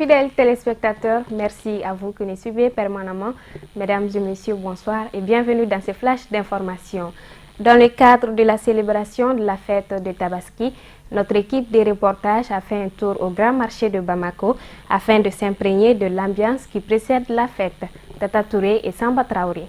Fidèles téléspectateurs, merci à vous qui nous suivez permanemment. Mesdames et messieurs, bonsoir et bienvenue dans ce flash d'information. Dans le cadre de la célébration de la fête de Tabaski, notre équipe de reportage a fait un tour au grand marché de Bamako afin de s'imprégner de l'ambiance qui précède la fête. Tata Touré et Samba Traoré.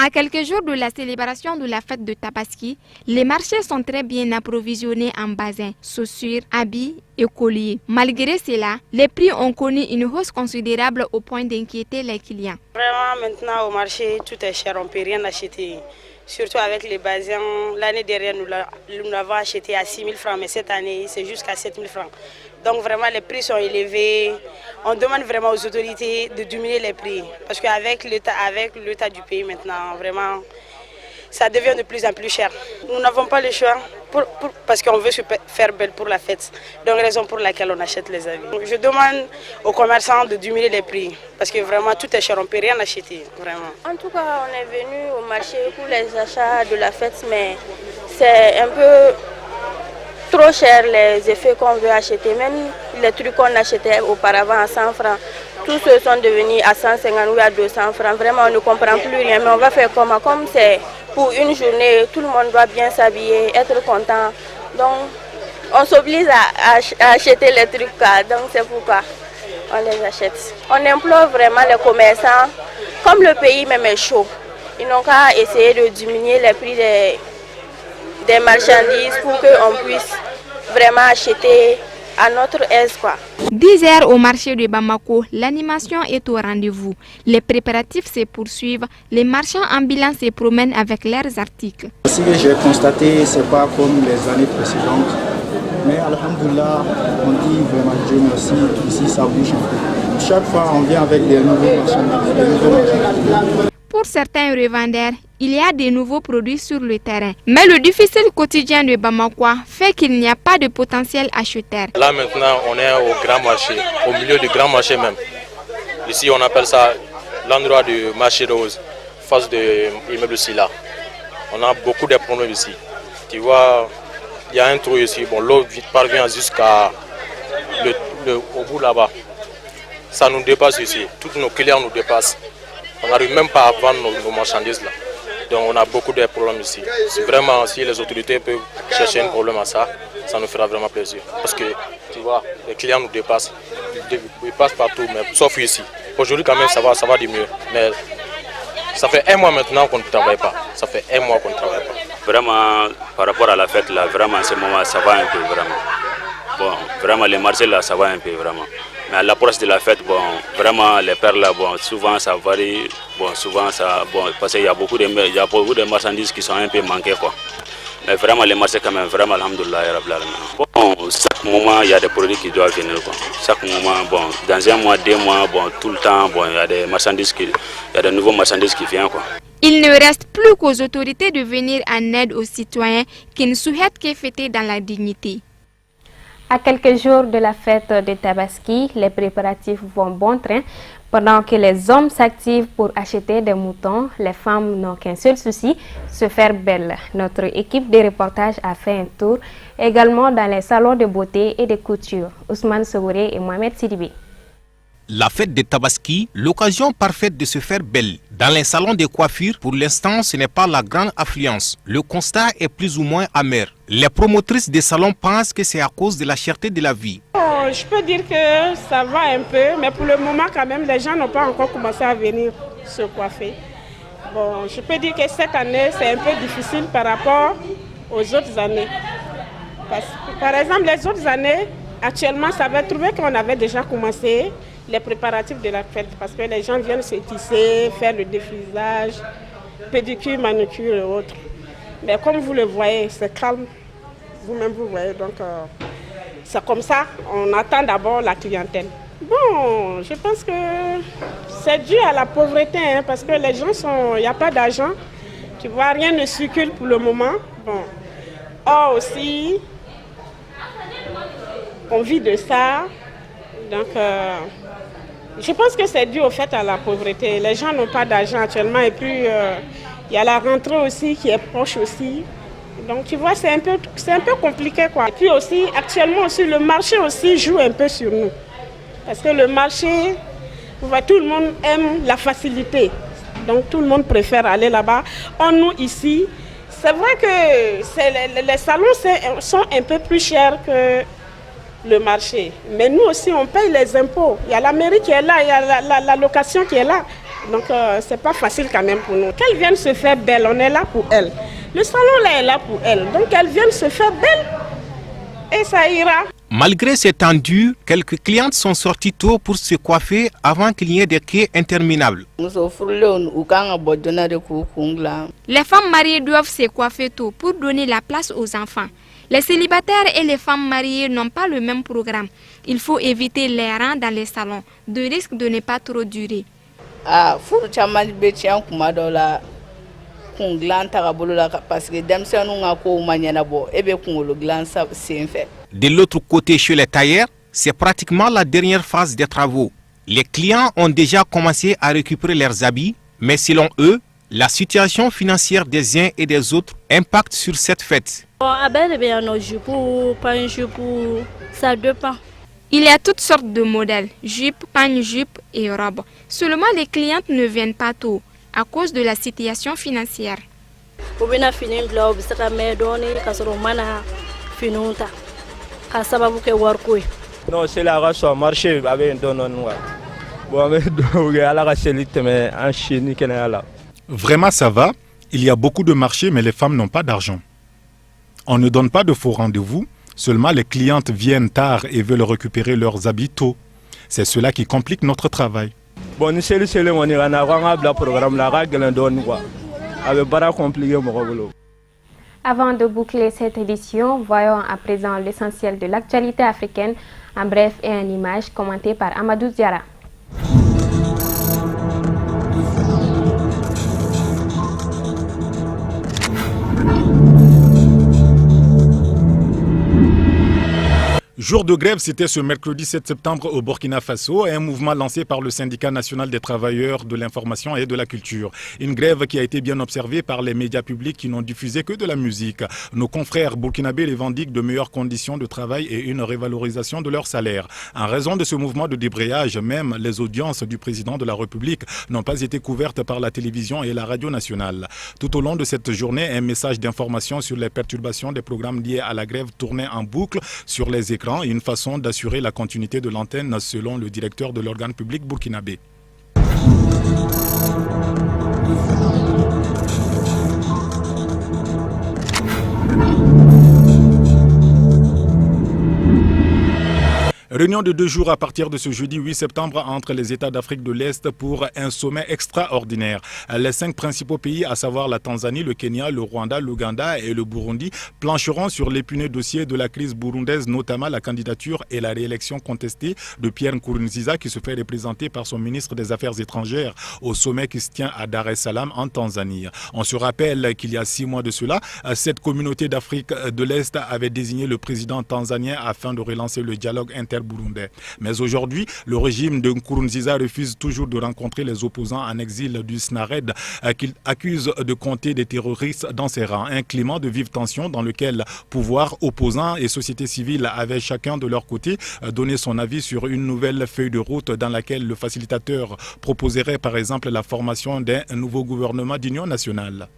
À quelques jours de la célébration de la fête de Tabaski, les marchés sont très bien approvisionnés en basins, chaussures, habits et colliers. Malgré cela, les prix ont connu une hausse considérable au point d'inquiéter les clients. Vraiment, maintenant au marché, tout est cher, on ne peut rien acheter. Surtout avec les basins. L'année dernière, nous l'avons acheté à 6 000 francs, mais cette année, c'est jusqu'à 7 000 francs. Donc vraiment, les prix sont élevés. On demande vraiment aux autorités de diminuer les prix. Parce qu'avec l'état du pays maintenant, vraiment, ça devient de plus en plus cher. Nous n'avons pas le choix parce qu'on veut se faire belle pour la fête. Donc raison pour laquelle on achète les habits. Je demande aux commerçants de diminuer les prix. Parce que vraiment, tout est cher, on ne peut rien acheter. Vraiment. En tout cas, on est venu au marché pour les achats de la fête, mais c'est un peu trop cher les effets qu'on veut acheter. Même les trucs qu'on achetait auparavant à 100 francs, tous ceux sont devenus à 150 ou à 200 francs. Vraiment, on ne comprend plus rien. Mais on va faire comment? Comme c'est pour une journée, tout le monde doit bien s'habiller, être content. Donc, on s'oblige à acheter les trucs. Donc, c'est pourquoi on les achète. On implore vraiment les commerçants, comme le pays même est chaud, ils n'ont qu'à essayer de diminuer les prix des marchandises pour qu'on puisse vraiment acheter à notre aise, 10 heures au marché de Bamako, l'animation est au rendez-vous. Les préparatifs se poursuivent, les marchands ambulants se promènent avec leurs articles. Ce que j'ai constaté, ce n'est pas comme les années précédentes. Mais alhamdoulilah, on dit vraiment Dieu merci, ici ça bouge un peu. Chaque fois on vient avec des nouveaux marchandises. Pour certains revendeurs, il y a de nouveaux produits sur le terrain. Mais le difficile quotidien de Bamako fait qu'il n'y a pas de potentiel acheteur. Là maintenant, on est au grand marché, au milieu du grand marché même. Ici, on appelle ça l'endroit du marché rose, face de l'immeuble Silla. On a beaucoup de problèmes ici. Tu vois, il y a un trou ici, bon, l'eau parvient jusqu'à au bout là-bas. Ça nous dépasse ici, tous nos clients nous dépassent. On n'arrive même pas à vendre nos marchandises là. Donc on a beaucoup de problèmes ici. Si les autorités peuvent chercher un problème à ça, ça nous fera vraiment plaisir. Parce que tu vois, les clients nous dépassent. Ils passent partout, mais sauf ici. Aujourd'hui quand même ça va du mieux. Mais ça fait un mois maintenant qu'on ne travaille pas. Ça fait un mois qu'on ne travaille pas. Vraiment, par rapport à la fête là, vraiment en ce moment ça va un peu vraiment. Bon, vraiment les marchés là ça va un peu vraiment. Mais à l'approche de la fête, bon, vraiment les perles là, bon, souvent ça varie, bon, souvent ça, bon, parce qu'il y a beaucoup de marchandises qui sont un peu manquées quoi. Mais vraiment les marchés quand même, vraiment alhamdoulilah. Bon, chaque moment il y a des produits qui doivent venir quoi. Chaque moment, bon, dans un mois, 2 mois, bon, tout le temps, bon, il y a des marchandises il y a de nouveaux marchandises qui viennent quoi. Il ne reste plus qu'aux autorités de venir en aide aux citoyens qui ne souhaitent que fêter dans la dignité. À quelques jours de la fête de Tabaski, les préparatifs vont bon train. Pendant que les hommes s'activent pour acheter des moutons, les femmes n'ont qu'un seul souci, se faire belle. Notre équipe de reportage a fait un tour également dans les salons de beauté et de couture. Ousmane Sogouré et Mohamed Sidibé. La fête de Tabaski, l'occasion parfaite de se faire belle. Dans les salons de coiffure, pour l'instant, ce n'est pas la grande affluence. Le constat est plus ou moins amer. Les promotrices des salons pensent que c'est à cause de la cherté de la vie. Je peux dire que ça va un peu, mais pour le moment quand même, les gens n'ont pas encore commencé à venir se coiffer. Bon, je peux dire que cette année, c'est un peu difficile par rapport aux autres années. Par exemple, les autres années, actuellement, ça va trouver qu'on avait déjà commencé les préparatifs de la fête parce que les gens viennent se tisser, faire le défrisage, pédicure, manucure et autres. Mais comme vous le voyez, c'est calme. Vous-même vous voyez, donc c'est comme ça. On attend d'abord la clientèle. Bon, je pense que c'est dû à la pauvreté hein, parce que les gens sont, il n'y a pas d'argent. Tu vois, rien ne circule pour le moment. Bon, or aussi, on vit de ça. Donc, je pense que c'est dû au fait à la pauvreté. Les gens n'ont pas d'argent actuellement et puis il y a la rentrée aussi qui est proche aussi. Donc tu vois, c'est un peu compliqué quoi. Et puis aussi, actuellement aussi, le marché aussi joue un peu sur nous. Parce que le marché, tout le monde aime la facilité. Donc tout le monde préfère aller là-bas. Nous ici, c'est vrai que les salons sont un peu plus chers que le marché. Mais nous aussi, on paye les impôts. Il y a la mairie qui est là, il y a la location qui est là. Donc c'est pas facile quand même pour nous. Qu'elles viennent se faire belle, on est là pour elles. Le salon là est là pour elles. Donc elles viennent se faire belle et ça ira. Malgré cette tendue, quelques clientes sont sorties tôt pour se coiffer avant qu'il y ait des quais interminables. Les femmes mariées doivent se coiffer tôt pour donner la place aux enfants. Les célibataires et les femmes mariées n'ont pas le même programme. Il faut éviter les rangs dans les salons, de risque de ne pas trop durer. De l'autre côté, chez les tailleurs, c'est pratiquement la dernière phase des travaux. Les clients ont déjà commencé à récupérer leurs habits, mais selon eux, la situation financière des uns et des autres impacte sur cette fête. Ça dépend. Il y a toutes sortes de modèles, jupes, pagne-jupes et robes. Seulement les clientes ne viennent pas tôt à cause de la situation financière. Non, c'est la race au marché avec un don noir. Vraiment, ça va. Il y a beaucoup de marchés, mais les femmes n'ont pas d'argent. On ne donne pas de faux rendez-vous. Seulement, les clientes viennent tard et veulent récupérer leurs habits tôt. C'est cela qui complique notre travail. Avant de boucler cette édition, voyons à présent l'essentiel de l'actualité africaine, en bref et en images, commenté par Amadou Diara. Jour de grève, c'était ce mercredi 7 septembre au Burkina Faso, un mouvement lancé par le syndicat national des travailleurs de l'information et de la culture. Une grève qui a été bien observée par les médias publics qui n'ont diffusé que de la musique. Nos confrères burkinabés revendiquent de meilleures conditions de travail et une révalorisation de leur salaire. En raison de ce mouvement de débrayage, même les audiences du président de la République n'ont pas été couvertes par la télévision et la radio nationale. Tout au long de cette journée, un message d'information sur les perturbations des programmes liés à la grève tournait en boucle sur les écrans. Une façon d'assurer la continuité de l'antenne selon le directeur de l'organe public burkinabé. Réunion de 2 jours à partir de ce jeudi 8 septembre entre les États d'Afrique de l'Est pour un sommet extraordinaire. Les 5 principaux pays, à savoir la Tanzanie, le Kenya, le Rwanda, l'Ouganda et le Burundi, plancheront sur l'épineux dossier de la crise burundaise, notamment la candidature et la réélection contestée de Pierre Nkurunziza, qui se fait représenter par son ministre des Affaires étrangères au sommet qui se tient à Dar es Salaam en Tanzanie. On se rappelle qu'il y a 6 mois de cela, cette communauté d'Afrique de l'Est avait désigné le président tanzanien afin de relancer le dialogue burundais. Mais aujourd'hui, le régime de Nkurunziza refuse toujours de rencontrer les opposants en exil du SNARED qu'il accuse de compter des terroristes dans ses rangs. Un climat de vive tension dans lequel pouvoir, opposants et société civile avaient chacun de leur côté donné son avis sur une nouvelle feuille de route dans laquelle le facilitateur proposerait par exemple la formation d'un nouveau gouvernement d'union nationale.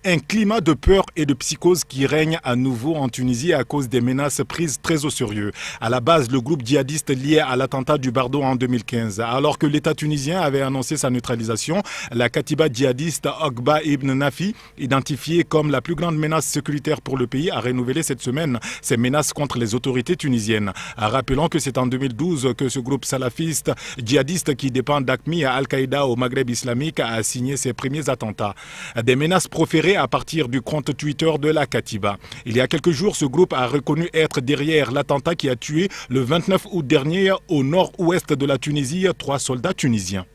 Un climat de peur et de psychose qui règne à nouveau en Tunisie à cause des menaces prises très au sérieux. À la base, le groupe djihadiste lié à l'attentat du Bardo en 2015. Alors que l'État tunisien avait annoncé sa neutralisation, la katiba djihadiste Okba Ibn Nafi, identifiée comme la plus grande menace sécuritaire pour le pays, a renouvelé cette semaine ses menaces contre les autorités tunisiennes. Rappelons que c'est en 2012 que ce groupe salafiste djihadiste qui dépend d'Aqmi à Al-Qaïda au Maghreb islamique a signé ses premiers attentats. Des menaces proférées à partir du compte Twitter de la Katiba. Il y a quelques jours, ce groupe a reconnu être derrière l'attentat qui a tué le 29 août dernier au nord-ouest de la Tunisie 3 soldats tunisiens.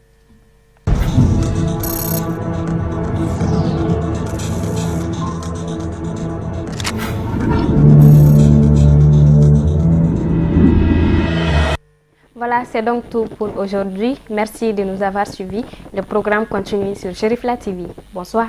Voilà, c'est donc tout pour aujourd'hui. Merci de nous avoir suivis. Le programme continue sur Cherifla TV. Bonsoir.